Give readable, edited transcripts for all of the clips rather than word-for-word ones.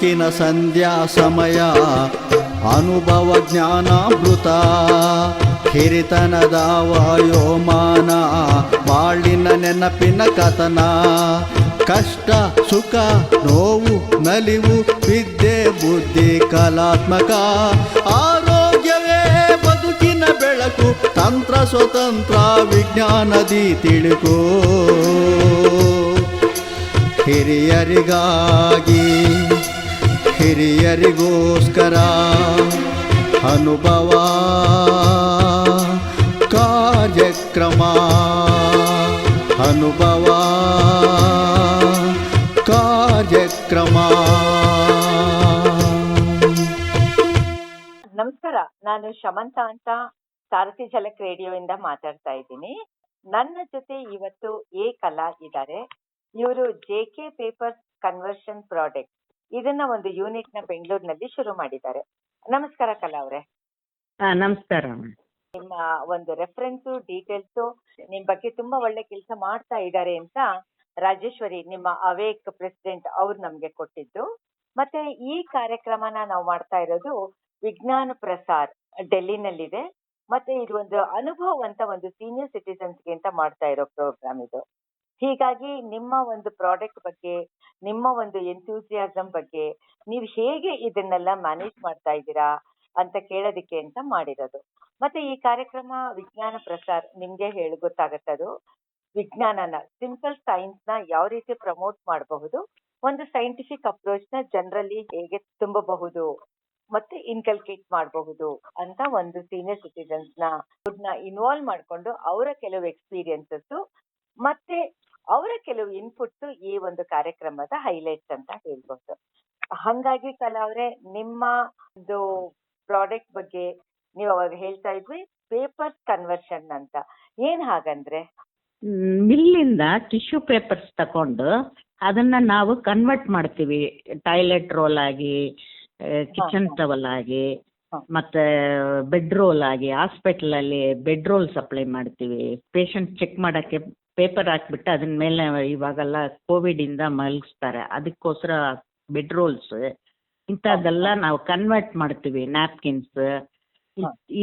ಬೆಳಕಿನ ಸಂಧ್ಯಾ ಸಮಯ ಅನುಭವ ಜ್ಞಾನಾಮೃತ ಹಿರಿತನದ ವಾಯೋಮಾನ ಬಾಳಿನ ನೆನಪಿನ ಕಥನ ಕಷ್ಟ ಸುಖ ನೋವು ನಲಿವು ವಿದ್ಯೆ ಬುದ್ಧಿ ಕಲಾತ್ಮಕ ಆರೋಗ್ಯವೇ ಬದುಕಿನ ಬೆಳಕು ತಂತ್ರ ಸ್ವತಂತ್ರ ವಿಜ್ಞಾನದಿ ತಿಳುಕು ಹಿರಿಯರಿಗಾಗಿ ಹಿರಿಯರಿಗೋಸ್ಕರ ಅನುಭವ ಕಾರ್ಯಕ್ರಮ ಅನುಭವ ಕಾರ್ಯಕ್ರಮ. ನಮಸ್ಕಾರ, ನಾನು ಶಮಂತ ಅಂತ ಸಾರಥಿ ಝಲಕ್ ರೇಡಿಯೋಯಿಂದ ಮಾತಾಡ್ತಾ ಇದ್ದೀನಿ. ನನ್ನ ಜೊತೆ ಇವತ್ತು ಕಲಾ ಇದ್ದಾರೆ. ಇವರು ಜೆಕೆ ಪೇಪರ್ ಕನ್ವರ್ಷನ್ ಪ್ರಾಡಕ್ಟ್ ಇದನ್ನ ಒಂದು ಯೂನಿಟ್ ನ ಬೆಂಗಳೂರಿನಲ್ಲಿ ಶುರು ಮಾಡಿದ್ದಾರೆ. ನಮಸ್ಕಾರ ಕಲಾ ಅವರೇ. ನಮಸ್ಕಾರ. ನಿಮ್ಮ ಒಂದು ರೆಫರೆನ್ಸ್ ಡೀಟೇಲ್ಸ್ ನಿಮ್ ಬಗ್ಗೆ ತುಂಬಾ ಒಳ್ಳೆ ಕೆಲಸ ಮಾಡ್ತಾ ಇದ್ದಾರೆ ಅಂತ ರಾಜೇಶ್ವರಿ, ನಿಮ್ಮ ಅವೇಕ್ ಪ್ರೆಸಿಡೆಂಟ್, ಅವ್ರು ನಮ್ಗೆ ಕೊಟ್ಟಿದ್ದು. ಮತ್ತೆ ಈ ಕಾರ್ಯಕ್ರಮನ ನಾವು ಮಾಡ್ತಾ ಇರೋದು ವಿಜ್ಞಾನ ಪ್ರಸಾರ್ ಡೆಲ್ಲಿನಲ್ಲಿದೆ. ಮತ್ತೆ ಇದು ಒಂದು ಅನುಭವ ಅಂತ ಒಂದು ಸೀನಿಯರ್ ಸಿಟಿಸನ್ಸ್ಗೆ ಅಂತ ಮಾಡ್ತಾ ಇರೋ ಪ್ರೋಗ್ರಾಮ್ ಇದು. ಹೀಗಾಗಿ ನಿಮ್ಮ ಒಂದು ಪ್ರಾಡಕ್ಟ್ ಬಗ್ಗೆ, ನಿಮ್ಮ ಒಂದು ಎಂಥೂಸಿಯಾಸಮ್ ಬಗ್ಗೆ, ನೀವು ಹೇಗೆ ಇದನ್ನೆಲ್ಲ ಮ್ಯಾನೇಜ್ ಮಾಡ್ತಾ ಇದ್ದೀರಾ ಅಂತ ಕೇಳೋದಕ್ಕೆ ಅಂತ ಮಾಡಿರೋದು. ಮತ್ತೆ ಈ ಕಾರ್ಯಕ್ರಮ ವಿಜ್ಞಾನ ಪ್ರಸಾರ್, ನಿಮ್ಗೆ ಗೊತ್ತಾಗತ್ತದು ವಿಜ್ಞಾನನ, ಸಿಂಪಲ್ ಸೈನ್ಸ್ ನ ಯಾವ ರೀತಿ ಪ್ರಮೋಟ್ ಮಾಡಬಹುದು, ಒಂದು ಸೈಂಟಿಫಿಕ್ ಅಪ್ರೋಚ್ ನ ಜನರಲ್ಲಿ ಹೇಗೆ ತುಂಬಬಹುದು ಮತ್ತೆ ಇನ್ಕಲ್ಕೇಟ್ ಮಾಡಬಹುದು ಅಂತ ಒಂದು ಸೀನಿಯರ್ ಸಿಟಿಸನ್ಸ್ ನ ಇನ್ವಾಲ್ವ್ ಮಾಡ್ಕೊಂಡು ಅವರ ಕೆಲವು ಎಕ್ಸ್ಪೀರಿಯನ್ಸಸ್ ಮತ್ತೆ ಅವರ ಕೆಲವು ಇನ್ಪುಟ್ಸ್ ಈ ಒಂದು ಕಾರ್ಯಕ್ರಮದ ಹೈಲೈಟ್ಸ್ ಅಂತ ಹೇಳ್ಬೋದು. ಹಂಗಾಗಿ ಕಲಾ ಅವರೇ, ನಿಮ್ಮ ಒಂದು ಪ್ರಾಡಕ್ಟ್ ಬಗ್ಗೆ ನೀವು ಅವಾಗ ಹೇಳ್ತಾ ಇದ್ವಿ ಪೇಪರ್ ಕನ್ವರ್ಷನ್ ಅಂತ. ಏನ್ ಹಾಗಂದ್ರೆ? ಮಿಲ್ಲಿಂದ ಟಿಶ್ಯೂ ಪೇಪರ್ಸ್ ತಕೊಂಡು ಅದನ್ನ ನಾವು ಕನ್ವರ್ಟ್ ಮಾಡ್ತೀವಿ. ಟಾಯ್ಲೆಟ್ ರೋಲ್ ಆಗಿ, ಕಿಚನ್ ಟವಲ್ ಆಗಿ, ಮತ್ತೆ ಬೆಡ್ ರೋಲ್ ಆಗಿ. ಹಾಸ್ಪಿಟಲ್ ಅಲ್ಲಿ ಬೆಡ್ ರೋಲ್ ಸಪ್ಲೈ ಮಾಡ್ತೀವಿ. ಪೇಷಂಟ್ ಚೆಕ್ ಮಾಡಕ್ಕೆ ಪೇಪರ್ ಹಾಕ್ಬಿಟ್ಟು ಅದನ್ನ ಮೇಲೆ ಇವಾಗೆಲ್ಲ ಕೋವಿಡ್ ಇಂದ ಮಲಗಿಸ್ತಾರೆ, ಅದಕ್ಕೋಸ್ಕರ ಬೆಡ್ ರೋಲ್ಸ್ ಇಂಥದ್ದೆಲ್ಲ ನಾವು ಕನ್ವರ್ಟ್ ಮಾಡ್ತೀವಿ. ನ್ಯಾಪ್ಕಿನ್ಸ್,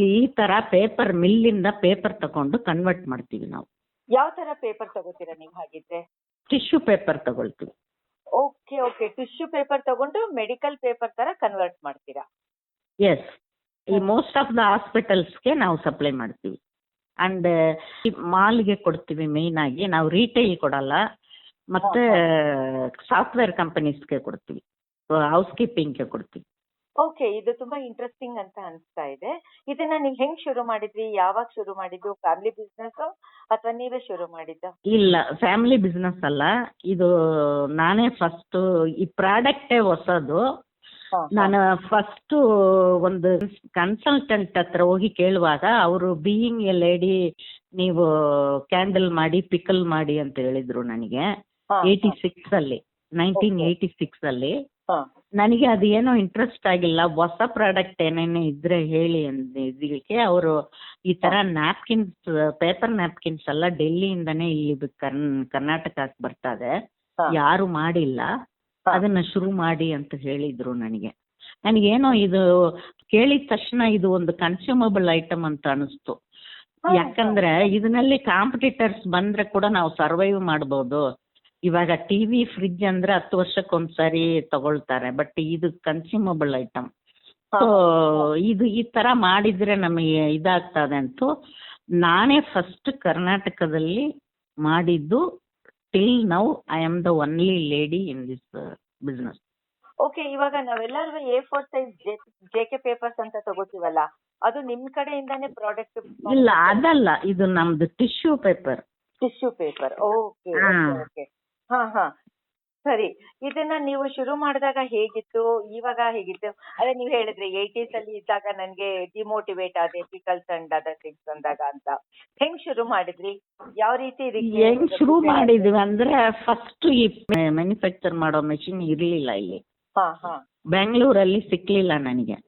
ಈ ತರ ಪೇಪರ್ ಮಿಲ್ಲಿಂದ ಪೇಪರ್ ತಗೊಂಡು ಕನ್ವರ್ಟ್ ಮಾಡ್ತೀವಿ ನಾವು. ಯಾವ ತರ ಪೇಪರ್ ತಗೋತೀರಾ ನೀವು ಹಾಗಿದ್ರೆ? ಟಿಶ್ಯೂ ಪೇಪರ್ ತಗೊಳ್ತೀವಿ. ಓಕೆ ಓಕೆ, ಟಿಶ್ಯೂ ಪೇಪರ್ ತಗೊಂಡು ಮೆಡಿಕಲ್ ಪೇಪರ್ ತರ ಕನ್ವರ್ಟ್ ಮಾಡ್ತೀರಾ? ಎಸ್, ಈ ಮೋಸ್ಟ್ ಆಫ್ ದ ಹಾಸ್ಪಿಟಲ್ಸ್ಗೆ ನಾವು ಸಪ್ಲೈ ಮಾಡ್ತೀವಿ. ಅಂಡ್ ಮಾಲ್ಗೆ ಕೊಡ್ತೀವಿ ಮೇಯ್ನ್ ಆಗಿ. ನಾವು ರಿಟೇಲ್ ಕೊಡಲ್ಲ. ಮತ್ತೆ ಸಾಫ್ಟ್ವೇರ್ ಕಂಪನೀಸ್ಗೆ ಕೊಡ್ತೀವಿ, ಹೌಸ್ ಕೀಪಿಂಗ್ಗೆ ಕೊಡ್ತೀವಿ. ಓಕೆ, ಇದು ತುಂಬಾ ಇಂಟ್ರೆಸ್ಟಿಂಗ್ ಅಂತ ಅನ್ಸ್ತಾ ಇದೆ. ಇದನ್ನ ನೀವು ಹೆಂಗ್ ಶುರು ಮಾಡಿದ್ರಿ? ಯಾವಾಗ ಶುರು ಮಾಡಿದ್ದು? ಫ್ಯಾಮಿಲಿ ಬಿಸ್ನೆಸ್ ಅಥವಾ ನೀವೇ ಶುರು ಮಾಡಿದ್ದ? ಇಲ್ಲ, ಫ್ಯಾಮಿಲಿ ಬಿಸ್ನೆಸ್ ಅಲ್ಲ ಇದು. ನಾನೇ ಫಸ್ಟ್ ಈ ಪ್ರಾಡಕ್ಟೇ ಹೊಸದು. ನಾನು ಫಸ್ಟ್ ಒಂದು ಕನ್ಸಲ್ಟೆಂಟ್ ಹತ್ರ ಹೋಗಿ ಕೇಳುವಾಗ ಅವರು ಬೀಯಿಂಗ್ ಎ ಲೇಡಿ ನೀವು ಕ್ಯಾಂಡಲ್ ಮಾಡಿ ಪಿಕಲ್ ಮಾಡಿ ಅಂತ ಹೇಳಿದ್ರು ನನಗೆ. 1986 ಅಲ್ಲಿ ನನಗೆ ಅದು ಏನೋ ಇಂಟ್ರೆಸ್ಟ್ ಆಗಿಲ್ಲ. ಹೊಸ ಪ್ರಾಡಕ್ಟ್ ಏನೇನು ಇದ್ರೆ ಹೇಳಿ ಅಂದಿದ್ದಕ್ಕೆ ಅವರು ಈ ತರ ನ್ಯಾಪ್ಕಿನ್ಸ್, ಪೇಪರ್ ನ್ಯಾಪ್ಕಿನ್ಸ್ ಎಲ್ಲ ಡೆಲ್ಲಿಯಿಂದಾನೇ ಇಲ್ಲಿ ಕರ್ನಾಟಕಕ್ಕೆ ಬರ್ತದೆ, ಯಾರು ಮಾಡಿಲ್ಲ, ಅದನ್ನ ಶುರು ಮಾಡಿ ಅಂತ ಹೇಳಿದ್ರು ನನಗೆ. ನನಗೇನೋ ಇದು ಕೇಳಿದ ತಕ್ಷಣ ಇದು ಒಂದು ಕನ್ಸ್ಯೂಮಬಲ್ ಐಟಮ್ ಅಂತ ಅನಿಸ್ತು. ಯಾಕಂದ್ರೆ ಇದರಲ್ಲಿ ಕಾಂಪಿಟೇಟರ್ಸ್ ಬಂದ್ರೆ ಕೂಡ ನಾವು ಸರ್ವೈವ್ ಮಾಡ್ಬೋದು. ಇವಾಗ ಟಿವಿ, ಫ್ರಿಡ್ಜ್ ಅಂದ್ರೆ 10 ವರ್ಷಕ್ಕೊಂದ್ಸರಿ ತಗೊಳ್ತಾರೆ, ಬಟ್ ಇದು ಕನ್ಸ್ಯೂಮಬಲ್ ಐಟಮ್. ಸೊ ಇದು ಈ ತರ ಮಾಡಿದ್ರೆ ನಮಗೆ ಇದಾಗ್ತದೆ ಅಂತ ನಾನೇ ಫಸ್ಟ್ ಕರ್ನಾಟಕದಲ್ಲಿ ಮಾಡಿದ್ದು. Till now I am the only lady in this business. Okay, ಇವಾಗ ನಾವೆಲ್ಲರೂ A4 ಸೈಜ್ ಜೆಕೆ ಪೇಪರ್ಸ್ ಅಂತ ತಗೋತೀವಲ್ಲ, ಅದು ನಿಮ್ ಕಡೆಯಿಂದಾನೇ ಪ್ರಾಡಕ್ಟ್? ಇಲ್ಲ, ಅದಲ್ಲ, ಇದು ನಮ್ದು tissue paper. Tissue paper, okay okay. ಹಾ ಹಾ, ಸರಿ. ಇದನ್ನ ನೀವು ಶುರು ಮಾಡಿದಾಗ ಹೇಗಿತ್ತು, ಇವಾಗ ಹೇಗಿತ್ತು? ಅದೇ ನೀವು ಹೇಳಿದ್ರಿ 80s ಅಲ್ಲಿ ಇದ್ದಾಗ ನನ್ಗೆ ಡಿಮೋಟಿವೇಟ್ ಆದೆ ಪಿಕಲ್ಸ್ ಅಂಡ್ ಅದರ್ ಥಿಂಗ್ಸ್ ಅಂದಾಗ ಅಂತ. ಹೆಂಗ್ ಶುರು ಮಾಡಿದ್ರಿ? ಯಾವ ರೀತಿ ಹೆಂಗ್ ಶುರು ಮಾಡಿದ್ವಿ ಅಂದ್ರೆ, ಫಸ್ಟ್ ಈ ಮ್ಯಾನುಫ್ಯಾಕ್ಚರ್ ಮಾಡೋ ಮೆಷಿನ್ ಇರ್ಲಿಲ್ಲ ಇಲ್ಲಿ. ಬೆಂಗಳೂರಲ್ಲಿ ಸಿಕ್ಲಿಲ್ಲ ನನಗೆ,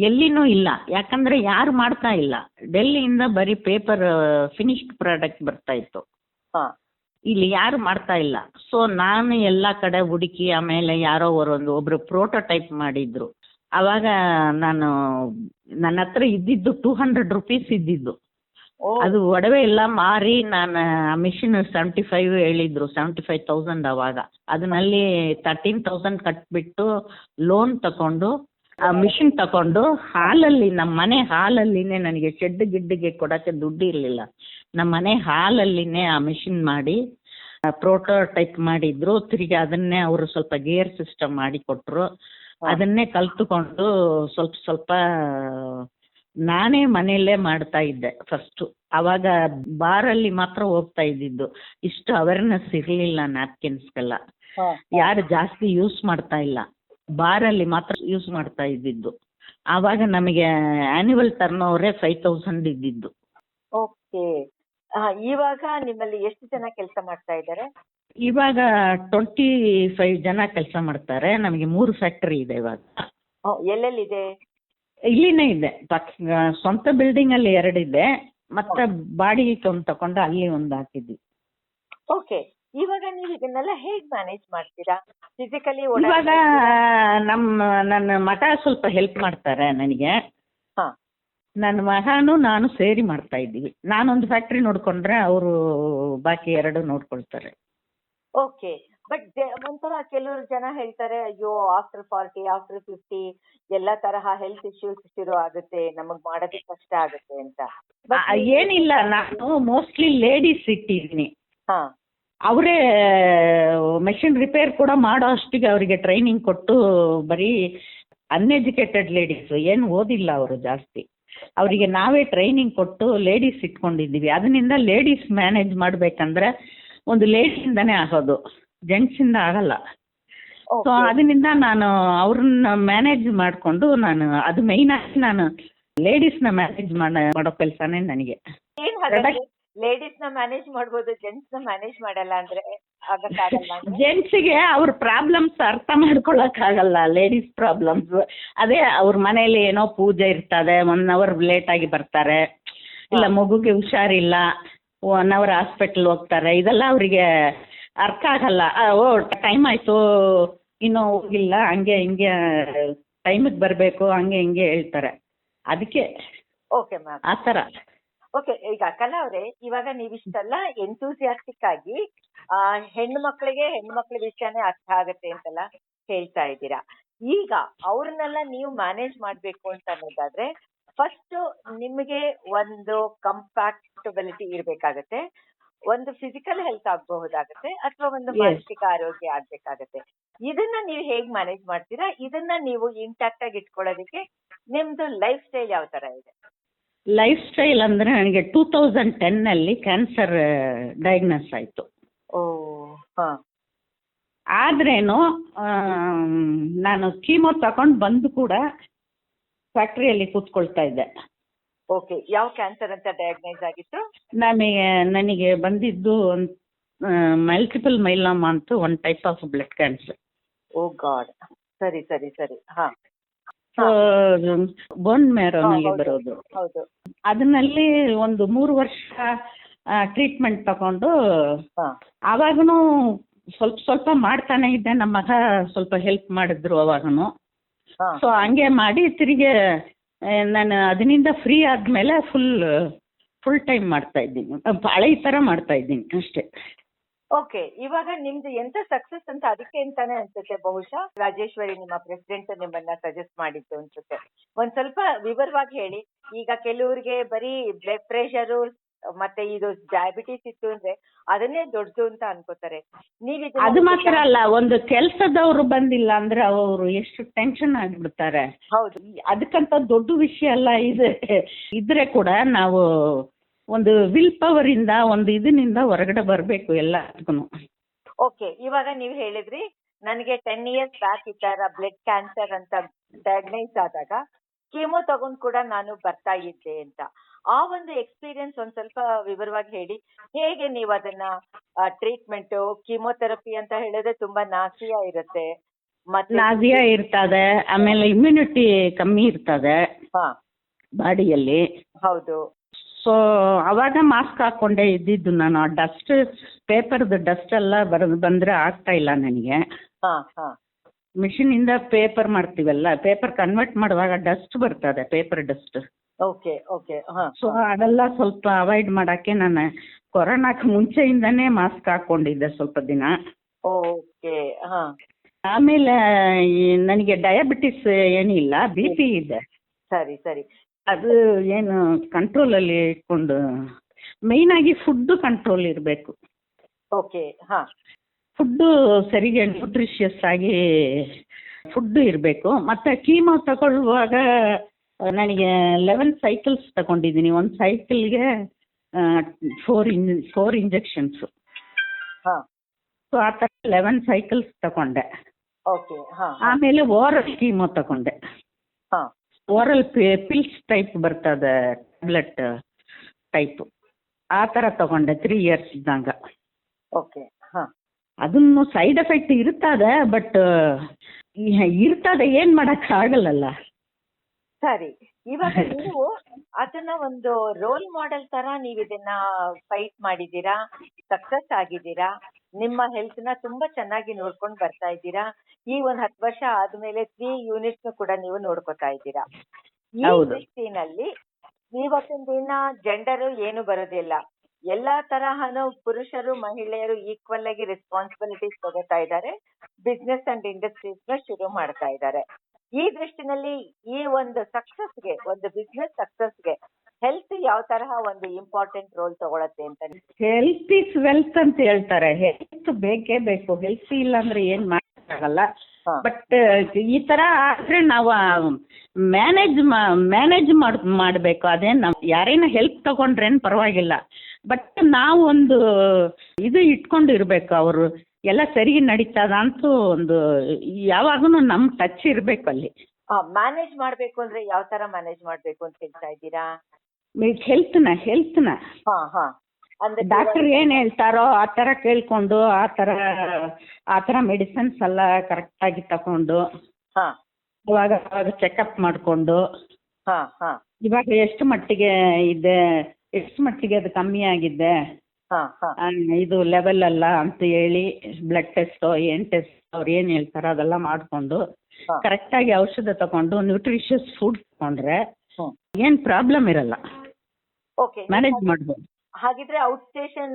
ಎಲ್ಲಿನೂ ಇಲ್ಲ. ಯಾಕಂದ್ರೆ ಯಾರು ಮಾಡ್ತಾ ಇಲ್ಲ. ಡೆಲ್ಲಿಯಿಂದ ಬರೀ ಪೇಪರ್ ಫಿನಿಶ್ಡ್ ಪ್ರಾಡಕ್ಟ್ ಬರ್ತಾ ಇತ್ತು. ಇಲ್ಲಿ ಯಾರು ಮಾಡ್ತಾ ಇಲ್ಲ. ಸೊ ನಾನು ಎಲ್ಲ ಕಡೆ ಹುಡುಕಿ ಆಮೇಲೆ ಯಾರೋ ಒಬ್ರು ಪ್ರೋಟೋಟೈಪ್ ಮಾಡಿದ್ರು. ಆವಾಗ ನಾನು ನನ್ನ ಹತ್ರ ಇದ್ದಿದ್ದು 200 ರೂಪೀಸ್ ಇದ್ದಿದ್ದು. ಓ ಅದು ಒಡವೆ ಎಲ್ಲ ಮಾರಿ ನಾನು ಆ ಮಿಷಿನ್ 75 ಹೇಳಿದ್ರು, 75,000 ಅವಾಗ. ಅದರಲ್ಲಿ 13,000 ಕಟ್ಬಿಟ್ಟು ಲೋನ್ ತಗೊಂಡು ಆ ಮಿಷಿನ್ ತಗೊಂಡು ಹಾಲಲ್ಲಿ, ನಮ್ಮ ಮನೆ ಹಾಲಲ್ಲಿನೇ, ನನಗೆ ಶೆಡ್ ಗಿಡ್ಡಿಗೆ ಕೊಡೋಕ್ಕೆ ದುಡ್ಡು ಇರಲಿಲ್ಲ, ನಮ್ಮ ಮನೆ ಹಾಲಲ್ಲಿನೇ ಆ ಮಿಷಿನ್ ಮಾಡಿ ಪ್ರೋಟೋಟೈಪ್ ಮಾಡಿದ್ರು. ತಿರುಗಿ ಅದನ್ನೇ ಅವರು ಸ್ವಲ್ಪ ಗೇರ್ ಸಿಸ್ಟಮ್ ಮಾಡಿ ಕೊಟ್ಟರು. ಅದನ್ನೇ ಕಲ್ತುಕೊಂಡು ಸ್ವಲ್ಪ ಸ್ವಲ್ಪ ನಾನೇ ಮನೆಯಲ್ಲೇ ಮಾಡ್ತಾ ಇದ್ದೆ ಫಸ್ಟು. ಆವಾಗ ಬಾರಲ್ಲಿ ಮಾತ್ರ ಹೋಗ್ತಾ ಇದ್ದಿದ್ದು, ಇಷ್ಟು ಅವೇರ್ನೆಸ್ ಇರಲಿಲ್ಲ ನ್ಯಾಪ್ಕಿನ್ಸ್ಗೆಲ್ಲ, ಯಾರು ಜಾಸ್ತಿ ಯೂಸ್ ಮಾಡ್ತಾ ಇಲ್ಲ, ಬಾರಲ್ಲಿ ಮಾತ್ರ ಯೂಸ್ ಮಾಡ್ತಾ ಇದ್ದಿದ್ದು. ಆವಾಗ ನಮಗೆ ಆ್ಯನ್ಯುವಲ್ ಟರ್ನ್ ಓವರೇ 5,000 ಇದ್ದಿದ್ದು. ಓಕೆ. ಇವಾಗ ನಿಮ್ಮಲ್ಲಿ ಎಷ್ಟು ಜನ ಕೆಲಸ ಮಾಡ್ತಾ ಇದ್ದಾರೆ? ಇವಾಗ 25 ಜನ ಕೆಲಸ ಮಾಡ್ತಾರೆ. ನಮಗೆ 3 ಫ್ಯಾಕ್ಟರಿ ಇದೆ ಇವಾಗ. ಎಲ್ಲೆಲ್ಲಿದೆ? ಇಲ್ಲಿನೇ ಇದೆ, ಸ್ವಂತ ಬಿಲ್ಡಿಂಗಲ್ಲಿ 2 ಇದೆ, ಮತ್ತೆ ಬಾಡಿಗೆ ಒಂದು ತಗೊಂಡು ಅಲ್ಲಿ ಒಂದು ಹಾಕಿದ್ವಿ. ಓಕೆ. ಇವಾಗ ನೀವು ಇದನ್ನೆಲ್ಲ ಹೇಗ್ ಮ್ಯಾನೇಜ್ ಮಾಡ್ತೀರಾ ಫಿಸಿಕಲಿ? ಇವಾಗ ನನ್ನ ಮಗ ಸ್ವಲ್ಪ ಹೆಲ್ಪ್ ಮಾಡ್ತಾರೆ ನನಗೆ. ಹಾ. ನನ್ನ ಮಗನೂ ನಾನು ಸೇರಿ ಮಾಡ್ತಾ ಇದ್ದೀವಿ. ನಾನೊಂದು ಫ್ಯಾಕ್ಟ್ರಿ ನೋಡ್ಕೊಂಡ್ರೆ ಅವರು ಬಾಕಿ 2 ನೋಡ್ಕೊಳ್ತಾರೆ. ಓಕೆ. ಬಟ್ ಒಂಥರ ಕೆಲವರು ಜನ ಹೇಳ್ತಾರೆ, ಅಯ್ಯೋ ಆಫ್ಟರ್ 40 ಆಫ್ಟರ್ 50 ಎಲ್ಲ ತರಹ ಹೆಲ್ತ್ ಇಶ್ಯೂಸ್ ಶುರು ಆಗುತ್ತೆ, ನಮಗ್ ಮಾಡೋದಕ್ಕೆ ಕಷ್ಟ ಆಗುತ್ತೆ ಅಂತ. ಏನಿಲ್ಲ, ನಾನು ಮೋಸ್ಟ್ಲಿ ಲೇಡೀಸ್ ಇಟ್ಟಿದ್ದೀನಿ. ಹಾ. ಅವರೇ ಮೆಷಿನ್ ರಿಪೇರ್ ಕೂಡ ಮಾಡೋ ಅಷ್ಟಿಗೆ ಅವರಿಗೆ ಟ್ರೈನಿಂಗ್ ಕೊಟ್ಟು, ಬರೀ ಅನ್ಎಜುಕೇಟೆಡ್ ಲೇಡೀಸ್, ಏನು ಓದಿಲ್ಲ ಅವರು ಜಾಸ್ತಿ, ಅವರಿಗೆ ನಾವೇ ಟ್ರೈನಿಂಗ್ ಕೊಟ್ಟು ಲೇಡೀಸ್ ಇಟ್ಕೊಂಡಿದ್ದೀವಿ. ಅದರಿಂದ ಲೇಡೀಸ್ ಮ್ಯಾನೇಜ್ ಮಾಡಬೇಕಂದ್ರೆ ಒಂದು ಲೇಡಿಯಿಂದನೇ ಆಗೋದು, ಜೆಂಟ್ಸಿಂದ ಆಗಲ್ಲ. ಸೊ ಅದರಿಂದ ನಾನು ಅವ್ರನ್ನ ಮ್ಯಾನೇಜ್ ಮಾಡಿಕೊಂಡು, ಅದು ಮೇಯ್ನಾಗಿ ನಾನು ಲೇಡೀಸ್ನ ಮ್ಯಾನೇಜ್ ಮಾಡೋ ಕೆಲಸನೇ ನನಗೆ. ಲೇಡೀಸ್ ನ ಮ್ಯಾನೇಜ್ ಮಾಡ್ಬೋದು, ಜೆಂಟ್ಸ್ ನ ಮ್ಯಾನೇಜ್ ಮಾಡಲ್ಲ ಅಂದ್ರೆ ಆಗಕ್ಕಾಗಲ್ಲ? ಜೆಂಟ್ಸಿಗೆ ಅವ್ರ ಪ್ರಾಬ್ಲಮ್ಸ್ ಅರ್ಥ ಮಾಡ್ಕೊಳಕ್ಕಾಗಲ್ಲ, ಲೇಡೀಸ್ ಪ್ರಾಬ್ಲಮ್ಸ್. ಅದೇ ಅವ್ರ ಮನೇಲಿ ಏನೋ ಪೂಜೆ ಇರ್ತದೆ, 1 hour ಲೇಟ್ ಆಗಿ ಬರ್ತಾರೆ, ಇಲ್ಲ ಮಗುಗೆ ಹುಷಾರಿಲ್ಲ 1 hour ಹಾಸ್ಪಿಟಲ್ ಹೋಗ್ತಾರೆ, ಇದೆಲ್ಲ ಅವರಿಗೆ ಅರ್ಥ ಆಗಲ್ಲ. ಓ ಟೈಮ್ ಆಯ್ತು ಇನ್ನೂ ಹೋಗಿಲ್ಲ, ಹಂಗೆ ಹಿಂಗೆ ಟೈಮಿಗೆ ಬರಬೇಕು, ಹಂಗೆ ಹಿಂಗೆ ಹೇಳ್ತಾರೆ. ಅದಕ್ಕೆ ಓಕೆ ಮ್ಯಾಮ್, ಆ ಥರ. ಓಕೆ. ಈಗ ಕಲಾ ಅವರೇ, ಇವಾಗ ನೀವಿಷ್ಟೆಲ್ಲ ಎಂತೂಸಿಯಾಸ್ಟಿಕ್ ಆಗಿ ಹೆಣ್ಣು ಮಕ್ಕಳ ವಿಷಯನೇ ಅರ್ಥ ಆಗತ್ತೆ ಅಂತೆಲ್ಲ ಹೇಳ್ತಾ ಇದ್ದೀರಾ. ಈಗ ಅವ್ರನ್ನೆಲ್ಲ ನೀವು ಮ್ಯಾನೇಜ್ ಮಾಡ್ಬೇಕು ಅಂತ ಅನ್ನೋದಾದ್ರೆ ಫಸ್ಟ್ ನಿಮಗೆ ಒಂದು ಕಂಪ್ಯಾಕ್ಟಬಿಲಿಟಿ ಇರ್ಬೇಕಾಗತ್ತೆ, ಒಂದು ಫಿಸಿಕಲ್ ಹೆಲ್ತ್ ಆಗಬಹುದಾಗತ್ತೆ, ಅಥವಾ ಒಂದು ಮಾನಸಿಕ ಆರೋಗ್ಯ ಆಗ್ಬೇಕಾಗತ್ತೆ. ಇದನ್ನ ನೀವು ಹೇಗ್ ಮ್ಯಾನೇಜ್ ಮಾಡ್ತೀರಾ? ಇದನ್ನ ನೀವು ಇಂಟ್ಯಾಕ್ಟ್ ಆಗಿ ಇಟ್ಕೊಳ್ಳೋದಕ್ಕೆ ನಿಮ್ದು ಲೈಫ್ ಸ್ಟೈಲ್ ಯಾವ ತರ ಇದೆ? ಲೈಫ್ ಸ್ಟೈಲ್ ಅಂದರೆ ನನಗೆ 2010 ಕ್ಯಾನ್ಸರ್ ಡಯಾಗ್ನೋಸ್ ಆಯಿತು. ಓ ಹಾ. ಆದ್ರೇನು ನಾನು ಕೀಮೋ ತಗೊಂಡು ಬಂದು ಕೂಡ ಫ್ಯಾಕ್ಟ್ರಿಯಲ್ಲಿ ಕೂತ್ಕೊಳ್ತಾ ಇದ್ದೆ. ಓಕೆ. ಯಾವ ಕ್ಯಾನ್ಸರ್ ಅಂತ ಡಯಾಗ್ನೈಸ್ ಆಗಿತ್ತು? ನನಗೆ ಬಂದಿದ್ದು ಮಲ್ಟಿಪಲ್ ಮೈಲೋಮಾ ಅಂತ, 1 type of blood cancer. Oh God. ಸರಿ ಸರಿ ಸರಿ. ಹಾ. ಬೋನ್ ಮ್ಯಾರೋನಲ್ಲಿ ಬರೋದು. ಹೌದು. ಅದನ್ನಲ್ಲಿ ಒಂದು 3 ವರ್ಷ ಟ್ರೀಟ್ಮೆಂಟ್ ತಗೊಂಡು, ಆವಾಗನು ಸ್ವಲ್ಪ ಸ್ವಲ್ಪ ಮಾಡ್ತಾನೆ ಇದ್ದೆ. ನಮ್ಮ ಮಗ ಸ್ವಲ್ಪ ಹೆಲ್ಪ್ ಮಾಡಿದ್ರು ಅವಾಗನು. ಸೊ ಹಂಗೆ ಮಾಡಿ ತಿರುಗಿ ನಾನು ಅದರಿಂದ ಫ್ರೀ ಆದ್ಮೇಲೆ ಫುಲ್ ಟೈಮ್ ಮಾಡ್ತಾ ಇದ್ದೀನಿ, ಹಳೆ ಥರ ಮಾಡ್ತಾ ಇದ್ದೀನಿ ಅಷ್ಟೇ. ಓಕೆ. ಇವಾಗ ನಿಮ್ದು ಎಂತ ಸಕ್ಸಸ್ ಅಂತ ಅದಕ್ಕೆ ಅಂತಾನೆ ಅನ್ಸುತ್ತೆ ಬಹುಶಃ ರಾಜೇಶ್ವರಿ ನಿಮ್ಮ ಪ್ರೆಸಿಡೆಂಟ್ ನಿಮ್ಮನ್ನ ಸಜೆಸ್ಟ್ ಮಾಡಿದ್ದು ಅನ್ಸುತ್ತೆ. ಒಂದ್ ಸ್ವಲ್ಪ ವಿವರವಾಗಿ ಹೇಳಿ. ಈಗ ಕೆಲವ್ರಿಗೆ ಬರೀ ಬ್ಲಡ್ ಪ್ರೆಷರು ಮತ್ತೆ ಇದು ಡಯಾಬಿಟಿಸ್ ಇತ್ತು ಅಂದ್ರೆ ಅದನ್ನೇ ದೊಡ್ಡದು ಅಂತ ಅನ್ಕೋತಾರೆ. ಅದು ಮಾತ್ರ ಅಲ್ಲ, ಒಂದು ಕೆಲಸದವ್ರು ಬಂದಿಲ್ಲ ಅಂದ್ರೆ ಅವರು ಎಷ್ಟು ಟೆನ್ಷನ್ ಆಗಿಬಿಡ್ತಾರೆ. ಹೌದು. ಅದಕ್ಕಂತ ದೊಡ್ಡ ವಿಷಯ ಅಲ್ಲ ಇದು. ಇದ್ರೆ ಕೂಡ ನಾವು ಒಂದು ವಿಲ್ ಪವರ್ ಇಂದ, ಒಂದು ಇದರಿಂದ ಹೊರಗಡೆ ಬರಬೇಕು ಎಲ್ಲದಕ್ಕೂ. ಓಕೆ. ಇವಾಗ ನೀವು ಹೇಳಿದ್ರಿ ನನಗೆ 10 years ಬ್ಯಾಕ್ ಈ ತರ ಬ್ಲಡ್ ಕ್ಯಾನ್ಸರ್ ಅಂತ ಡಯಾಗ್ನೈಸ್ ಆದಾಗ ಕೀಮೋ ತಗೊಂಡ್ ಕೂಡ ನಾನು ಬರ್ತಾ ಇದ್ದೆ ಅಂತ. ಆ ಒಂದು ಎಕ್ಸ್ಪೀರಿಯನ್ಸ್ ಒಂದ್ ಸ್ವಲ್ಪ ವಿವರವಾಗಿ ಹೇಳಿ. ಹೇಗೆ ನೀವು ಅದನ್ನ ಟ್ರೀಟ್ಮೆಂಟ್, ಕೀಮೋಥೆರಪಿ ಅಂತ ಹೇಳಿದ್ರೆ ತುಂಬಾ ನಾಸಿಯಾ ಇರುತ್ತೆ, ಮತ್ತೆ ನಾಸಿಯಾ ಇರ್ತದೆ, ಆಮೇಲೆ ಇಮ್ಯುನಿಟಿ ಕಮ್ಮಿ ಇರ್ತದೆ ಹಾ ಬಾಡಿಯಲ್ಲಿ. ಹೌದು. ಸೊ ಅವಾಗ ಮಾಸ್ಕ್ ಹಾಕ್ಕೊಂಡೇ ಇದ್ದಿದ್ದು ನಾನು. ಡಸ್ಟ್ ಪೇಪರ್ದು ಡಸ್ಟ್ ಎಲ್ಲ ಬಂದರೆ ಆಗ್ತಾ ಇಲ್ಲ ನನಗೆ. ಹಾ ಹಾ ಮಿಷಿನಿಂದ ಪೇಪರ್ ಮಾಡ್ತೀವಲ್ಲ, ಪೇಪರ್ ಕನ್ವರ್ಟ್ ಮಾಡುವಾಗ ಡಸ್ಟ್ ಬರ್ತದೆ, ಪೇಪರ್ ಡಸ್ಟ್. ಓಕೆ ಓಕೆ ಹಾ ಸೊ ಅದೆಲ್ಲ ಸ್ವಲ್ಪ ಅವಾಯ್ಡ್ ಮಾಡೋಕ್ಕೆ ನಾನು ಕೊರೋನಾಕ್ಕೆ ಮುಂಚೆಯಿಂದನೇ ಮಾಸ್ಕ್ ಹಾಕ್ಕೊಂಡಿದ್ದೆ ಸ್ವಲ್ಪ ದಿನ. ಓಕೆ ಹಾ ಆಮೇಲೆ ನನಗೆ ಡಯಾಬಿಟಿಸ್ ಏನಿಲ್ಲ, ಬಿ ಪಿ ಇದೆ. ಸರಿ ಸರಿ ಅದು ಏನು ಕಂಟ್ರೋಲಲ್ಲಿ ಇಟ್ಕೊಂಡು, ಮೇಯ್ನಾಗಿ ಫುಡ್ಡು ಕಂಟ್ರೋಲ್ ಇರಬೇಕು. ಓಕೆ ಹಾ ಫುಡ್ಡು ಸರಿಗೆ ನ್ಯೂಟ್ರಿಷಿಯಸ್ ಆಗಿ ಫುಡ್ಡು ಇರಬೇಕು. ಮತ್ತು ಕೀಮೋ ತಗೊಳ್ಳುವಾಗ ನನಗೆ 11 ಸೈಕಲ್ಸ್ ತಗೊಂಡಿದ್ದೀನಿ. ಒಂದು ಸೈಕಲ್ಗೆ 4 ಇಂಜೆಕ್ಷನ್ಸು. ಹಾ ಸೊ ಆ ಥರ 11 ಸೈಕಲ್ಸ್ ತಗೊಂಡೆ. ಓಕೆ ಹಾ ಆಮೇಲೆ ಓರಲ್ ಕೀಮೋ ತಗೊಂಡೆ. ಹಾ ಓರಲ್ ಪಿಲ್ಸ್ ಟೈಪ್ ಬರ್ತದೆ, ಟ್ಯಾಬ್ಲೆಟ್ ಟೈಪು, ಆ ಥರ ತಗೊಂಡೆ 3 ಇಯರ್ಸ್ ಇದ್ದಂಗೆ. ಓಕೆ ಹಾ ಅದನ್ನು ಸೈಡ್ ಎಫೆಕ್ಟ್ ಇರ್ತದೆ, ಬಟ್ ಇರ್ತದೆ, ಏನು ಮಾಡೋಕ್ಕಾಗಲ್ಲಲ್ಲ. ಸರಿ, ಇವಾಗ ನೀವು ಅದನ್ನ ಒಂದು ರೋಲ್ ಮಾಡೆಲ್ ತರ ನೀವು ಇದನ್ನ ಫೈಟ್ ಮಾಡಿದ್ದೀರಾ, ಸಕ್ಸಸ್ ಆಗಿದ್ದೀರಾ, ನಿಮ್ಮ ಹೆಲ್ತ್ ನ ತುಂಬಾ ಚೆನ್ನಾಗಿ ನೋಡ್ಕೊಂಡು ಬರ್ತಾ ಇದ್ದೀರಾ. ಈ ಒಂದ್ 10 ವರ್ಷ ಆದ್ಮೇಲೆ 3 ಯೂನಿಟ್ಸ್ ಕೂಡ ನೀವು ನೋಡ್ಕೊತಾ ಇದ್ದೀರಾ. ಈ ಹೌದು. ದೃಷ್ಟಿನಲ್ಲಿ ಇವತ್ತಿನ ದಿನ ಜೆಂಡರ್ ಏನು ಬರೋದಿಲ್ಲ, ಎಲ್ಲಾ ತರಹನು ಪುರುಷರು ಮಹಿಳೆಯರು ಈಕ್ವಲ್ ಆಗಿ ರೆಸ್ಪಾನ್ಸಿಬಿಲಿಟೀಸ್ ತಗೋತಾ ಇದ್ದಾರೆ, ಬಿಸ್ನೆಸ್ ಅಂಡ್ ಇಂಡಸ್ಟ್ರೀಸ್ ನ ಶುರು ಮಾಡ್ತಾ ಇದ್ದಾರೆ. ಈ ದೃಷ್ಟಿನಲ್ಲಿ ಈ ಒಂದು ಸಕ್ಸಸ್ಗೆ, ಒಂದು ಬಿಸ್ನೆಸ್ ಸಕ್ಸಸ್ಗೆ ಹೆಲ್ತ್ ಯಾವ ತರಹ ಒಂದು ಇಂಪಾರ್ಟೆಂಟ್ ರೋಲ್ ತಗೊಳತ್ತೆ ಅಂತ? ಹೆಲ್ತ್ ಈಸ್ ವೆಲ್ತ್ ಅಂತ ಹೇಳ್ತಾರೆ. ಹೆಲ್ತ್ ಬೇಕೇ ಬೇಕು, ಹೆಲ್ತ್ ಇಲ್ಲ ಅಂದ್ರೆ ಏನು ಮಾಡೋಕ್ಕಾಗಲ್ಲ. ಬಟ್ ಈ ಥರ ಆದರೆ ನಾವು ಮ್ಯಾನೇಜ್ ಮಾಡಬೇಕು. ಅದೇನು ನಾವು ಯಾರೇನ ಹೆಲ್ಪ್ ತಗೊಂಡ್ರೇನು ಪರವಾಗಿಲ್ಲ, ಬಟ್ ನಾವು ಒಂದು ಇದು ಇಟ್ಕೊಂಡು ಇರಬೇಕು, ಅವರು ಎಲ್ಲ ಸರಿ ನಡೀತದ ಅಂತೂ ಒಂದು ಯಾವಾಗೂ ನಮ್ಮ ಟಚ್ ಇರಬೇಕು ಅಲ್ಲಿ. ಮ್ಯಾನೇಜ್ ಮಾಡ್ಬೇಕು ಅಂದ್ರೆ ಯಾವ ತರ ಮ್ಯಾನೇಜ್ ಮಾಡ್ಬೇಕು ಅಂತ ಹೇಳ್ತಾ ಇದ್ದೀರಾ? ಹೆಲ್ತ್ನ ಹಾ ಹಾ ಅಂದ್ರೆ ಡಾಕ್ಟರ್ ಏನು ಹೇಳ್ತಾರೋ ಆ ಥರ ಕೇಳ್ಕೊಂಡು, ಆ ಥರ ಮೆಡಿಸಿನ್ಸ್ ಎಲ್ಲ ಕರೆಕ್ಟಾಗಿ ತಗೊಂಡು, ಹಾ ಅವಾಗ ಚೆಕಪ್ ಮಾಡಿಕೊಂಡು, ಹಾ ಹಾ ಇವಾಗ ಎಷ್ಟು ಮಟ್ಟಿಗೆ ಇದೆ, ಎಷ್ಟು ಮಟ್ಟಿಗೆ ಅದು ಕಮ್ಮಿ ಆಗಿದೆ, ಹಾ ಹಾ ಇದು ಲೆವೆಲ್ ಅಲ್ಲ ಅಂತ ಹೇಳಿ ಬ್ಲಡ್ ಟೆಸ್ಟೋ ಏನು ಟೆಸ್ಟ್ ಅವ್ರು ಏನು ಹೇಳ್ತಾರೋ ಅದೆಲ್ಲ ಮಾಡಿಕೊಂಡು ಕರೆಕ್ಟಾಗಿ ಔಷಧ ತಗೊಂಡು ನ್ಯೂಟ್ರಿಷಿಯಸ್ ಫುಡ್ ತಗೊಂಡ್ರೆ ಏನು ಪ್ರಾಬ್ಲಮ್ ಇರಲ್ಲ, ಓಕೆ ಮ್ಯಾನೇಜ್ ಮಾಡ್ಬೋದು. ಹಾಗಿದ್ರೆ ಔಟ್ ಸ್ಟೇಷನ್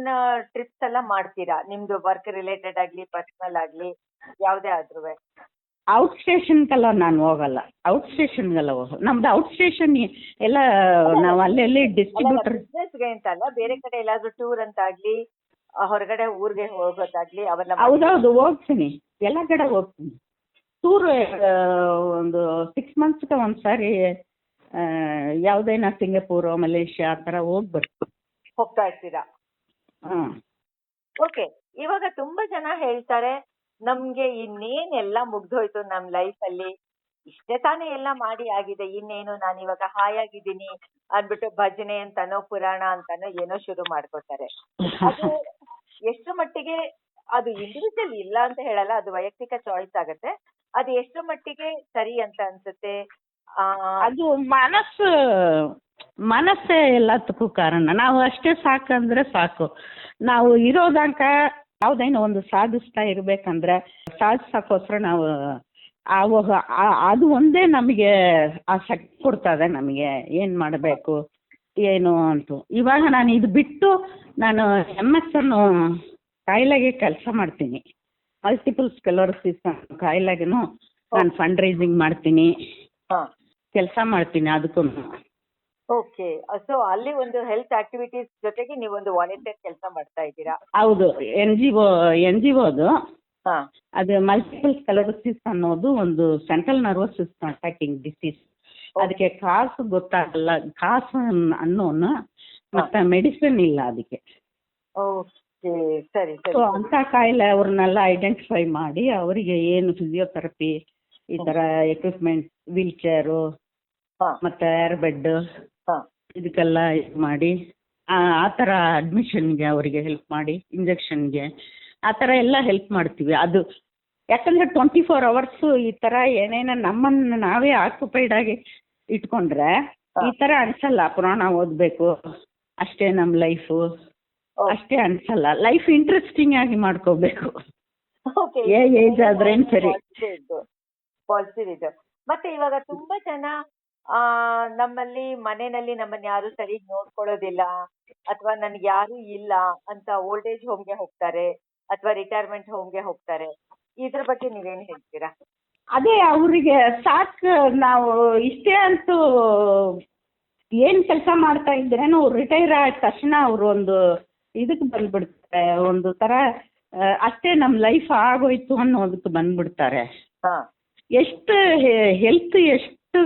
ಟ್ರಿಪ್ಸ್ ಎಲ್ಲ ಮಾಡ್ತೀರಾ? ನಿಮ್ದು ವರ್ಕ್ ರಿಲೇಟೆಡ್ ಆಗ್ಲಿ ಪರ್ಸನಲ್ ಆಗ್ಲಿ ಯಾವ್ದೇ ಆದ್ರೂ? ಔಟ್ ಸ್ಟೇಷನ್ಗೆಲ್ಲ ನಾನು ಹೋಗಲ್ಲ, ಔಟ್ ಸ್ಟೇಷನ್ಗೆಲ್ಲ ನಮ್ದು ಔಟ್ ಸ್ಟೇಷನ್ ಎಲ್ಲ ನಾವು ಅಲ್ಲೆಲ್ಲಿ ಡಿಸ್ಟ್ರಿಬ್ಯೂಟರ್ ಬಿಸ್ನೆಸ್ಗೆ ಅಂತಲ್ಲ, ಬೇರೆ ಕಡೆ ಎಲ್ಲಾದ್ರೂ ಟೂರ್ ಅಂತ ಆಗ್ಲಿ, ಹೊರಗಡೆ ಊರಿಗೆ ಹೋಗೋದಾಗ್ಲಿ ಅವೆಲ್ಲ? ಹೌದೌದು, ಹೋಗ್ತೀನಿ, ಎಲ್ಲ ಕಡೆ ಹೋಗ್ತೀನಿ. ಟೂರ್ ಒಂದು 6 ಮಂತ್ಸ್ಗೆ ಒಂದು ಸಾರಿ ಯಾವುದೇನ ಸಿಂಗಪೂರು, ಮಲೇಷ್ಯಾ ಆ ಥರ ಹೋಗ್ತಾ ಇರ್ತೀರಾ? ಹಾಂ. ಓಕೆ, ಇವಾಗ ತುಂಬಾ ಜನ ಹೇಳ್ತಾರೆ ನಮ್ಗೆ ಇನ್ನೇನೆಲ್ಲ ಮುಗ್ದೋಯ್ತು ನಮ್ ಲೈಫ್ ಅಲ್ಲಿ, ಇಷ್ಟೇ ತಾನೇ ಎಲ್ಲ ಮಾಡಿ ಆಗಿದೆ, ಇನ್ನೇನು ನಾನು ಇವಾಗ ಹಾಯಾಗಿದ್ದೀನಿ ಅನ್ಬಿಟ್ಟು ಭಜನೆ ಅಂತಾನೋ ಪುರಾಣ ಅಂತಾನೋ ಏನೋ ಶುರು ಮಾಡ್ಕೋತಾರೆ. ಅದು ಎಷ್ಟು ಮಟ್ಟಿಗೆ ಅದು ಇಂಡಿವಿಜುವಲ್ ಇಲ್ಲ ಅಂತ ಹೇಳಲ್ಲ, ಅದು ವೈಯಕ್ತಿಕ ಚಾಯ್ಸ್ ಆಗತ್ತೆ. ಅದು ಎಷ್ಟು ಮಟ್ಟಿಗೆ ಸರಿ ಅಂತ ಅನ್ಸುತ್ತೆ? ಅದು ಮನಸ್ಸೇ ಎಲ್ಲದಕ್ಕೂ ಕಾರಣ. ನಾವು ಅಷ್ಟೇ ಸಾಕಂದ್ರೆ ಸಾಕು. ನಾವು ಇರೋದಂಕ ಯಾವುದೇನೋ ಒಂದು ಸಾಧಿಸ್ತಾ ಇರ್ಬೇಕಂದ್ರೆ ಸಾಧಿಸೋಕ್ಕೋಸ್ಕರ ನಾವು ಅದು ಒಂದೇ ನಮಗೆ ಆ ಶಕ್ತಿ ಕೊಡ್ತದೆ, ನಮಗೆ ಏನು ಮಾಡಬೇಕು ಏನು ಅಂತ. ಇವಾಗ ನಾನು ಇದು ಬಿಟ್ಟು ನಾನು MS ಅನ್ನೋ ಕಾಯಿಲೆಗೆ ಕೆಲಸ ಮಾಡ್ತೀನಿ, ಮಲ್ಟಿಪಲ್ ಸ್ಕ್ಲೆರೋಸಿಸ್ ಕಾಯಿಲೆಗೂ ನಾನು ಫಂಡ್ ರೈಸಿಂಗ್ ಮಾಡ್ತೀನಿ, ಕೆಲಸ ಮಾಡ್ತೀನಿ ಅದಕ್ಕೂ. ಓಕೆ, ಸೊ ಅಲ್ಲಿ ಒಂದು ಹೆಲ್ತ್ ಆಕ್ಟಿವಿಟೀಸ್ ಜೊತೆಗೆ ನೀವು ಒಂದು ವಾಲಂಟಿಯರ್ ಕೆಲಸ ಮಾಡ್ತಾ ಇದ್ದೀರಾ? ಹೌದು, NGO ಅದು. ಅದು ಮಲ್ಟಿಪಲ್ ಸ್ಕ್ಲೆರೋಸಿಸ್ ಅನ್ನೋದು ಒಂದು central nervous system attacking disease. ಅದಕ್ಕೆ ಕಾಸು ಗೊತ್ತಾಗಲ್ಲ, ಕಾಸು ಅನ್ನೋನು ಮತ್ತೆ ಮೆಡಿಸಿನ್ ಇಲ್ಲ ಅದಕ್ಕೆ. ಓಕೆ, ಸರಿ ಸರಿ. ಸೊ ಅಂತ ಕಾಯಿಲೆ ಅವ್ರನ್ನೆಲ್ಲ ಐಡೆಂಟಿಫೈ ಮಾಡಿ ಅವರಿಗೆ ಏನು ಫಿಸಿಯೋಥೆರಪಿ, ಈ ಥರ ಎಕ್ವಿಪ್ಮೆಂಟ್, ವೀಲ್ ಚೇರು ಮತ್ತೆ ಏರ್ ಬೆಡ್ ಇದಕ್ಕೆಲ್ಲ ಇದು ಮಾಡಿ ಆ ಥರ ಅಡ್ಮಿಷನ್ಗೆ ಅವರಿಗೆ ಹೆಲ್ಪ್ ಮಾಡಿ, ಇಂಜೆಕ್ಷನ್ಗೆ ಆ ಥರ ಎಲ್ಲ ಹೆಲ್ಪ್ ಮಾಡ್ತೀವಿ. ಅದು ಯಾಕಂದರೆ 24 hours ಈ ಥರ ಏನೇನೋ ನಮ್ಮನ್ನು ನಾವೇ ಆಕ್ಯುಪೈಡ್ ಆಗಿ ಇಟ್ಕೊಂಡ್ರೆ ಈ ಥರ ಅನ್ಸಲ್ಲ. ಪುರಾಣ ಓದಬೇಕು, ಅಷ್ಟೇ ನಮ್ಮ ಲೈಫು ಅಷ್ಟೇ ಅನ್ಸಲ್ಲ. ಲೈಫ್ ಇಂಟ್ರೆಸ್ಟಿಂಗ್ ಆಗಿ ಮಾಡ್ಕೋಬೇಕು. ಓಕೆ, ಏಜ್ ಆದ್ರೇನ್ ಸರಿ. ಪಾಸಿಟಿವ್ ಇದು. ಮತ್ತೆ ಇವಾಗ ತುಂಬಾ ಜನ ನಮ್ಮಲ್ಲಿ ಮನೆಯಲ್ಲಿ ನಮ್ಮನ್ನ ಯಾರು ಸರಿ ನೋಡ್ಕೊಳ್ಳೋದಿಲ್ಲ, ಅಥವಾ ನನ್ಗೆ ಯಾರು ಇಲ್ಲ ಅಂತ ಓಲ್ಡ್ ಏಜ್ ಹೋಮ್ಗೆ ಹೋಗ್ತಾರೆ, ಅಥವಾ ರಿಟೈರ್ಮೆಂಟ್ ಹೋಮ್ಗೆ ಹೋಗ್ತಾರೆ. ಇದ್ರ ಬಗ್ಗೆ ನೀವೇನ್ ಹೇಳ್ತೀರಾ? ಅದೇ ಅವರಿಗೆ ಸಾಕು, ನಾವು ಇಷ್ಟೇ ಅಂತೂ ಏನು ಕೆಲಸ ಮಾಡ್ತಾ ಇದ್ರೇನು ರಿಟೈರ್ ಆದ ತಕ್ಷಣ ಅವರು ಒಂದು ಇದಕ್ಕೆ ಬಂದ್ಬಿಡ್ತಾರೆ, ಒಂದು ಥರ ಅಷ್ಟೇ ನಮ್ಮ ಲೈಫ್ ಆಗೋಯ್ತು ಅನ್ನೋದಕ್ಕೆ ಬಂದ್ಬಿಡ್ತಾರೆ. ಎಷ್ಟು ಹೆಲ್ತ್ ಎಷ್ಟು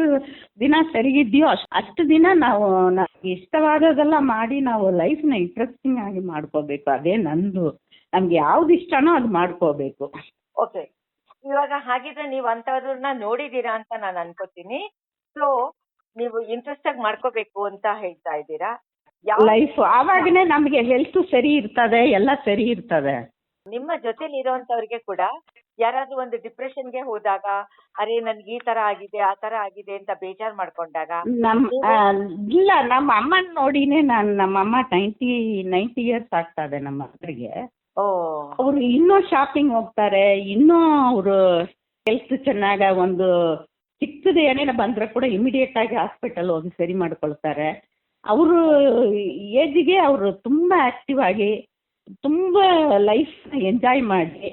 ದಿನ ಸರಿಗಿದೆಯೋ ಅಷ್ಟು ದಿನ ನಾವು ನಮ್ಗೆ ಇಷ್ಟವಾದದೆಲ್ಲ ಮಾಡಿ ನಾವು ಲೈಫ್ನ ಇಂಟ್ರೆಸ್ಟಿಂಗ್ ಆಗಿ ಮಾಡ್ಕೋಬೇಕು. ಅದೇ ನಂದು. ನಮ್ಗೆ ಯಾವ್ದು ಇಷ್ಟನೋ ಅದು ಮಾಡ್ಕೋಬೇಕು. ಓಕೆ, ಇವಾಗ ಹಾಗಿದ್ರೆ ನೀವು ಅಂತವ್ರನ್ನ ನೋಡಿದೀರಾ ಅಂತ ನಾನು ಅನ್ಕೋತೀನಿ. ಸೊ ನೀವು ಇಂಟ್ರೆಸ್ಟ್ ಆಗಿ ಮಾಡ್ಕೋಬೇಕು ಅಂತ ಹೇಳ್ತಾ ಇದ್ದೀರಾ. ಲೈಫ್ ಆವಾಗನೇ ನಮಗೆ ಹೆಲ್ತ್ ಸರಿ ಇರ್ತದೆ, ಎಲ್ಲ ಸರಿ ಇರ್ತದೆ. ನಿಮ್ಮ ಜೊತೆಲಿ ಇರೋಂಥವ್ರಿಗೆ ಕೂಡ ಯಾರಾದ್ರೂ ಒಂದು ಡಿಪ್ರೆಷನ್ಗೆ ಹೋದಾಗ, ಅರೆ ನನ್ಗೆ ಈ ತರ ಆಗಿದೆ ಆ ತರ ಆಗಿದೆ ಅಂತ ಬೇಜಾರ್ ಮಾಡ್ಕೊಂಡಾಗ ಇಲ್ಲ, ನಮ್ಮ ಅಮ್ಮನ ನೋಡಿನೇ ನಮ್ಮ ಅಮ್ಮ 90 ಇಯರ್ಸ್ ಆಗ್ತದೆ ನಮ್ಮ ಮಕ್ಕಳಿಗೆ. ಅವರು ಇನ್ನೂ ಶಾಪಿಂಗ್ ಹೋಗ್ತಾರೆ, ಇನ್ನೂ ಅವರು ಹೆಲ್ತ್ ಚೆನ್ನಾಗ, ಒಂದು ಚಿಕ್ಕದು ಏನೇನೋ ಬಂದ್ರೆ ಕೂಡ ಇಮಿಡಿಯೇಟ್ ಆಗಿ ಹಾಸ್ಪಿಟಲ್ ಹೋಗಿ ಸರಿ ಮಾಡ್ಕೊಳ್ತಾರೆ. ಅವರು ಏಜಿಗೆ ಅವರು ತುಂಬಾ ಆಕ್ಟಿವ್ ಆಗಿ ತುಂಬ ಲೈಫ್ ಎಂಜಾಯ್ ಮಾಡಿ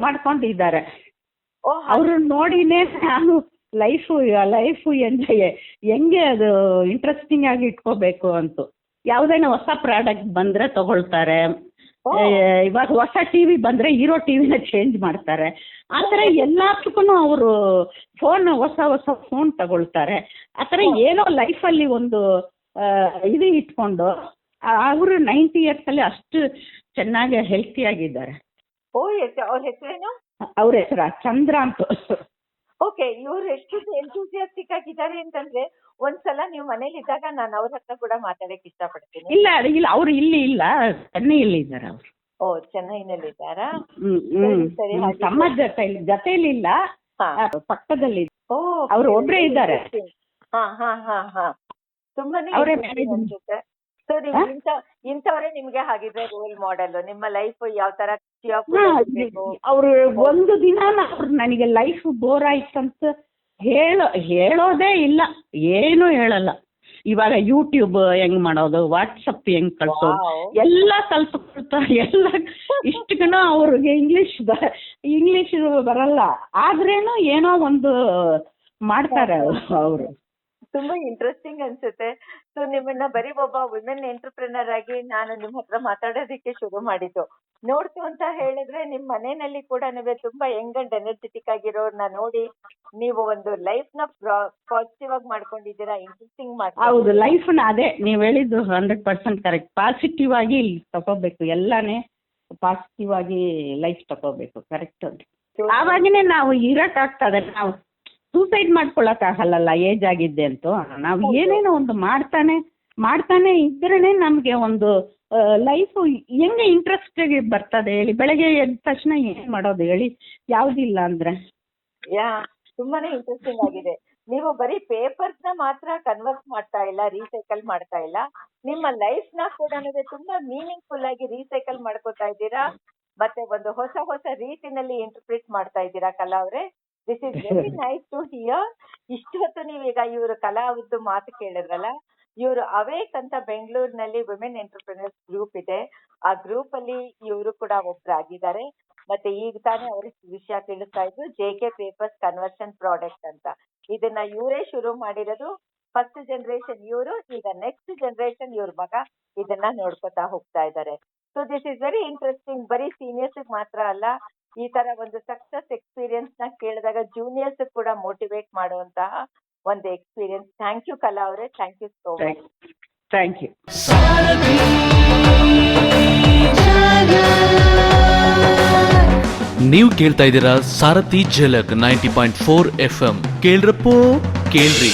ಮಾಡ್ಕೊಂಡಿದ್ದಾರೆ. ಅವ್ರನ್ನ ನೋಡಿನೇ ನಾನು ಲೈಫು ಎಂಜಾಯ್ ಹೆಂಗೆ ಅದು ಇಂಟ್ರೆಸ್ಟಿಂಗ್ ಆಗಿ ಇಟ್ಕೋಬೇಕು ಅಂತ. ಯಾವುದೇನೋ ಹೊಸ ಪ್ರಾಡಕ್ಟ್ ಬಂದರೆ ತಗೊಳ್ತಾರೆ. ಇವಾಗ ಹೊಸ ಟಿವಿ ಬಂದರೆ ಹೀರೋ ಟಿವಿನ ಚೇಂಜ್ ಮಾಡ್ತಾರೆ. ಆ ಥರ ಎಲ್ಲದಕ್ಕೂ ಅವರು ಹೊಸ ಫೋನ್ ತಗೊಳ್ತಾರೆ. ಆ ಥರ ಏನೋ ಲೈಫಲ್ಲಿ ಒಂದು ಇದು ಇಟ್ಕೊಂಡು ಅವರು 90 ಇಯರ್ಸಲ್ಲಿ ಅಷ್ಟು ಚೆನ್ನಾಗಿ ಹೆಲ್ತಿಯಾಗಿದ್ದಾರೆ. ಅವ್ರ ಹೆಸರೇನು? ಅವ್ರ ಹೆಸರ ಚಂದ್ರ ಅಂತ. ಓಕೆ, ಇವ್ರು ಎಷ್ಟು ಎಂಥೂಸಿಯಾಸ್ಟಿಕ್ ಆಗಿದ್ದಾರೆ ಅಂತಂದ್ರೆ ಒಂದ್ಸಲ ನೀವು ಮನೇಲಿ ಇದ್ದಾಗ ನಾನು ಅವ್ರ ಹತ್ರ ಕೂಡ ಮಾತಾಡಕ್ಕೆ ಇಷ್ಟಪಡ್ತೀನಿ. ಇಲ್ಲ ಅವ್ರು ಇಲ್ಲಿ ಇಲ್ಲ, ಚೆನ್ನೈಯಲ್ಲಿ ಇದ್ದಾರೆ ಅವರು. ಚೆನ್ನೈನಲ್ಲಿ ಇದ್ದಾರಾ? ತಮ್ಮ ಜೊತೆಲಿ ಇಲ್ಲ, ಪಕ್ಕದಲ್ಲಿ ಅವ್ರು ಒಬ್ರೇ ಇದ್ದಾರೆ. ತುಂಬಾನೇ ಅನ್ಸುತ್ತೆ. ಸೊ ಇಂಥವರೇ ನಿಮ್ಗೆ ಹಾಗಿದ್ರೆ ರೋಲ್ ಮಾಡೆಲ್. ನಿಮ್ಮ ಲೈಫ್ ಯಾವ ತರ ಅವ್ರು ಒಂದು ದಿನ ನನಗೆ ಲೈಫ್ ಬೋರ್ ಆಯ್ತಂತ ಹೇಳೋದೇ ಇಲ್ಲ, ಏನು ಹೇಳಲ್ಲ. ಇವಾಗ ಯೂಟ್ಯೂಬ್ ಹೆಂಗ್ ಮಾಡೋದು, ವಾಟ್ಸಪ್ ಹೆಂಗ್ ಕಳ್ಸೋದು ಎಲ್ಲ ಕಲ್ತ್ಕೊಳ್ತಾರೆ. ಎಲ್ಲ ಇಷ್ಟಕ್ಕೂ ಅವ್ರಿಗೆ ಇಂಗ್ಲಿಷ್ ಬರಲ್ಲ, ಆದ್ರೇನು ಏನೋ ಒಂದು ಮಾಡ್ತಾರೆ ಅವರು. ತುಂಬಾ ಇಂಟ್ರೆಸ್ಟಿಂಗ್ ಅನ್ಸುತ್ತೆ. ಸೊ ನಿಮ್ಮನ್ನ ಬರೀ ಒಬ್ಬ ವುಮೆನ್ ಎಂಟರ್ಪ್ರಿನರ್ ಆಗಿ ನಾನು ನಿಮ್ ಹತ್ರ ಮಾತಾಡೋದಕ್ಕೆ ಶುರು ಮಾಡಿದ್ದು. ನೋಡ್ತು ಅಂತ ಹೇಳಿದ್ರೆ ನಿಮ್ ಮನೆಯಲ್ಲಿ ಕೂಡ ನೀವೇ ತುಂಬಾ ಯಂಗ್ ಅಂಡ್ ಎನರ್ಜೆಟಿಕ್ ಆಗಿರೋರ್ನ ನೋಡಿ ನೀವು ಒಂದು ಲೈಫ್ ನ ಪಾಸಿಟಿವ್ ಆಗಿ ಮಾಡ್ಕೊಂಡಿದ್ದೀರಾ, ಇಂಟ್ರೆಸ್ಟಿಂಗ್ ಹೌದು, ಲೈಫ್ ನ ಅದೇ ನೀವ್ ಹೇಳಿದ್ದು 100% ಕರೆಕ್ಟ್. ಪಾಸಿಟಿವ್ ಆಗಿ ತಗೋಬೇಕು, ಎಲ್ಲಾನೇ ಪಾಸಿಟಿವ್ ಆಗಿ ಲೈಫ್ ತಗೋಬೇಕು. ಕರೆಕ್ಟ್. ಆವಾಗಿನೇ ನಾವು ಇರಕ್ಕಾಗ್ತದೆ. ನಾವು ಸೂಸೈಡ್ ಮಾಡ್ಕೊಳಕ್ಕಾಗಲ್ಲ ಏಜ್ ಆಗಿದ್ದೆ ಅಂತೂ. ನಾವು ಏನೇನೋ ಒಂದು ಮಾಡ್ತಾನೆ ಇದ್ರೇನೆ ನಮ್ಗೆ ಒಂದು ಲೈಫು ಹೆಂಗೆ ಇಂಟ್ರೆಸ್ಟ್ ಬರ್ತದೆ ಹೇಳಿ. ಬೆಳಗ್ಗೆ ಎದ್ದ ತಕ್ಷಣ ಏನ್ ಮಾಡೋದು ಹೇಳಿ, ಯಾವ್ದಿಲ್ಲ ಅಂದ್ರೆ. ತುಂಬಾನೇ ಇಂಟ್ರೆಸ್ಟಿಂಗ್ ಆಗಿದೆ. ನೀವು ಬರೀ ಪೇಪರ್ಸ್ ನ ಮಾತ್ರ ಕನ್ವರ್ಟ್ ಮಾಡ್ತಾ ಇಲ್ಲ, ರೀಸೈಕಲ್ ಮಾಡ್ತಾ ಇಲ್ಲ, ನಿಮ್ಮ ಲೈಫ್ ನ ಕೂಡ ತುಂಬಾ ಮೀನಿಂಗ್ಫುಲ್ ಆಗಿ ರೀಸೈಕಲ್ ಮಾಡ್ಕೋತಾ ಇದ್ದೀರಾ. ಮತ್ತೆ ಒಂದು ಹೊಸ ರೀತಿನಲ್ಲಿ ಇಂಟರ್ಪ್ರಿಟ್ ಮಾಡ್ತಾ ಇದ್ದೀರಾ ಕಲಾ ಅವ್ರೆ. This is very nice to hear. ಇಷ್ಟು ಹೊತ್ತು ನೀವೀಗ ಇವರು ಕಲಾ ಅವ್ರದ್ದು ಮಾತು ಕೇಳಿದ್ರಲ್ಲ, ಇವರು ಅವೇಕ್ ಅಂತ ಬೆಂಗಳೂರಿನಲ್ಲಿ ವುಮೆನ್ ಎಂಟರ್ಪ್ರಿನರ್ಸ್ ಗ್ರೂಪ್ ಇದೆ. ಆ ಗ್ರೂಪ್ ಅಲ್ಲಿ ಇವರು ಕೂಡ ಒಬ್ರಾಗಿದ್ದಾರೆ. ಮತ್ತೆ ಈಗ ತಾನೇ ಅವ್ರ ವಿಷಯ ತಿಳಿಸ್ತಾ ಇದ್ರು, JK ಪೇಪರ್ಸ್ ಕನ್ವರ್ಷನ್ ಪ್ರಾಡಕ್ಟ್ ಅಂತ. ಇದನ್ನ ಇವರೇ ಶುರು ಮಾಡಿರೋದು. ಫಸ್ಟ್ ಜನರೇಷನ್ ಇವರು, ಈಗ ನೆಕ್ಸ್ಟ್ ಜನರೇಷನ್ ಇವ್ರ ಮಗ ಇದನ್ನ ನೋಡ್ಕೊತಾ ಹೋಗ್ತಾ ಇದ್ದಾರೆ. So this is very interesting. ಬರೀ ಸೀನಿಯರ್ಸ್ ಮಾತ್ರ ಅಲ್ಲ, ಈ ತರ ಒಂದು ಸಕ್ಸಸ್ ಎಕ್ಸ್ಪೀರಿಯನ್ಸ್ ನ ಕೇಳಿದಾಗ ಜೂನಿಯರ್ಸ್ ಕೂಡ ಮೋಟಿವೇಟ್ ಮಾಡುವಂತಹ ಒಂದು ಎಕ್ಸ್ಪೀರಿಯನ್ಸ್. ಥ್ಯಾಂಕ್ ಯು ಕಲಾ ಅವರೇ, thank you so much. Thank you. ನೀವು ಕೇಳ್ತಾ ಇದ್ದೀರಾ ಸಾರಥಿ ಝಲಕ್ 90.4 FM. ಕೇಳ್ರಪ್ಪೋ ಕೇಳ್ರಿ.